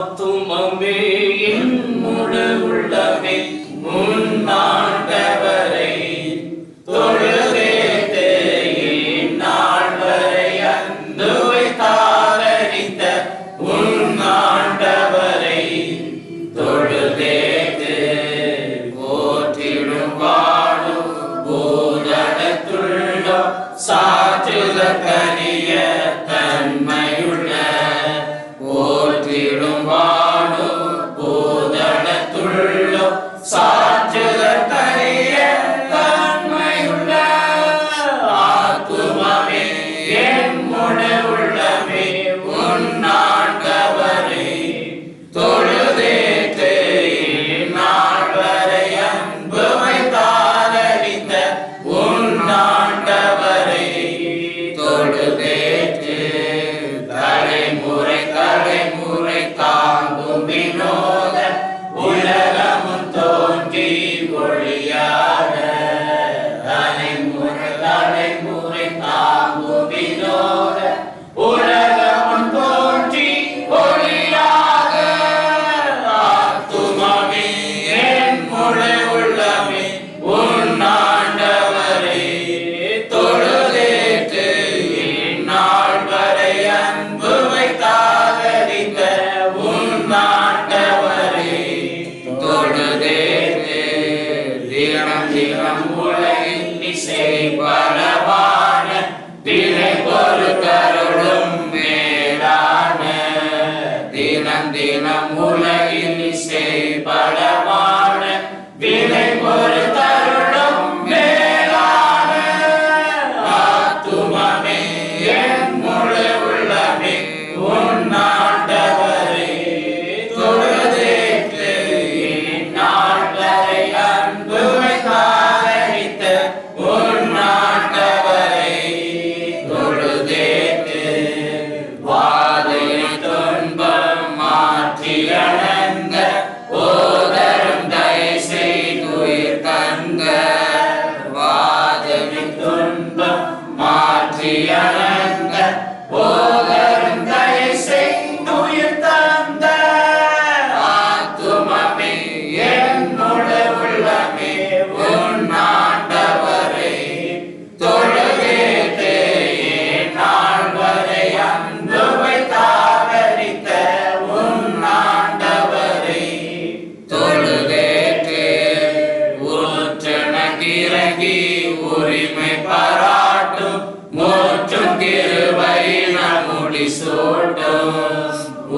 துமமே என் முழு உள்ளமே முன்னாண்டவரை தொழுதேத்து இந்நாள் வரை அன்புவை தாரணித்த உன்னாண்டவரை தொழுதேத்து போற்றிடும் வாழும் பூதளத்துள்ள சாற்றுத கரிய தன்மையுள்ள போற்றிடும் வாழும் பூதளத்துள்ள சாற்றுத கரிய தன்மையுள்ள ஆத்துமாவே என் முழு உள்ளமே உன்னாண்டவரை தொழுதேத்து இந்நாள் வரை அன்புவை தாரணித்த உன்னாண்டவரை தொழுதேத்து தலைமுறை தாங்கும் வினோத உலகமும் தோன்றி ஒளியாக தலைமுறை தாங்கும் வினோத உலகமும் தோன்றி ஒளியாக ஆத்துமாவே என் முழு உள்ளமே உன்னாண்டவரை தொழுதேத்து இந்நாள் வரை அன்புவை தாரணித்த உன்னாண்டவரை தொழுதேத்து தினம் தினம் உலகின் இசை பலவான வினை பொறுத்தருளும் மேலான தினம் தினம் உலகின் இசை பலவான வினை பொறுத்தருளும் மேலான ஆத்துமாவே என் முழு உள்ளமே உன்னாண்டவரை தொழுதேத்து இந்நாள் வரை அன்புவை தாரணித்த உன்னாண்டவரை தொழுதேத்து வாதையை துன்பம் மாற்றி அணங்க ஓதரும் தயை செய்துயிர் தங்க வாதையை துன்பம் மாற்றி அணங்க ஓதரும் தயை செய்துயிர் தந்த ஆத்துமாவே என் முழு உள்ளமே உன்னாண்டவரை தொழுதேத்து இந்நாள் வரை அன்புவை தாரணித்த உன்னாண்டவரை தொழுதேத்து ஊற்றணக்கிறங்கி உரிமை பாராட்டும் மூற்றும் கிருபை நமுடி சூட்டும்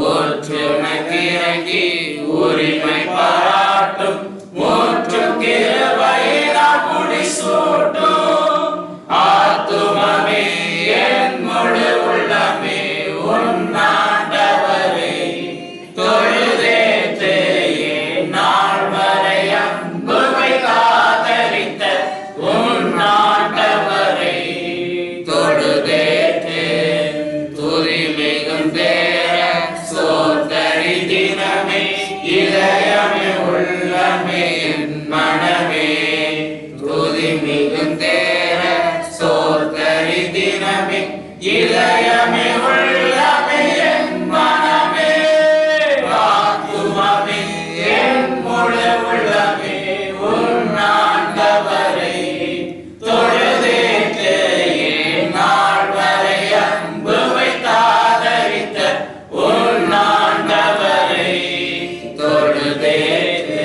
ஊற்றுணக்கிறங்கி உரிமை பாராட்டும் மூற்றும் கிருபை நமுடி சூட்டும் ஆத்துமாவே என் முழு உள்ளமே உன்னாண்டவரை தொழுதேத்து இந்நாள் வரை அன்புவை காதலித்த உன்னாண்டவரை தொழுதேத்து துதி மிகும் தேர சோதரி தினமே இதயமே உள்ளமே என் மனமே துதி மிகும் தேர சோதரி தினமே இதயமே உள்ளமே என் மனமே ஆத்துமாவே என் முழு உள்ளமே உன்னாண்டவரை தொழுதேத்து இந்நாள் வரை அன்புவை தாரணித்த உன்னாண்டவரை தொழுதேத்து